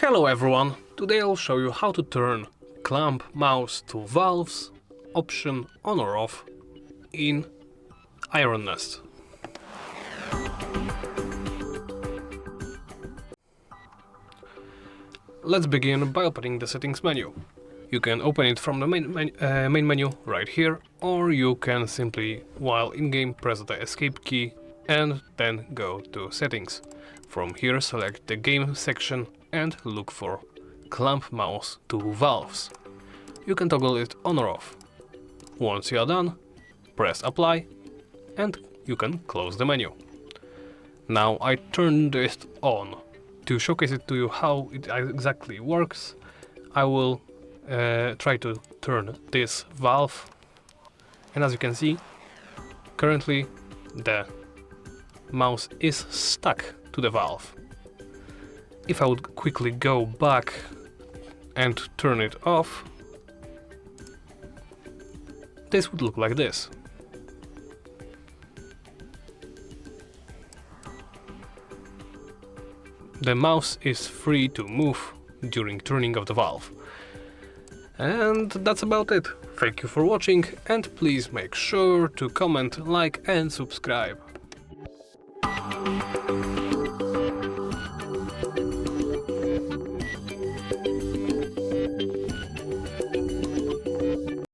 Hello everyone, today I'll show you how to turn clamp mouse to valves option on or off in Iron Nest. Let's begin by opening the settings menu. You can open it from the main menu right here, or you can simply, while in-game, press the escape key and then go to settings. From here select the game section and look for clamp mouse to valves. You can toggle it on or off. Once you are done, press apply and you can close the menu. Now I turned it on. To showcase it to you how it exactly works, I will try to turn this valve, and as you can see, currently the mouse is stuck to the valve. If I would quickly go back and turn it off, this would look like this. The mouse is free to move during turning of the valve. And that's about it. Thank you for watching, and please make sure to comment, like and subscribe.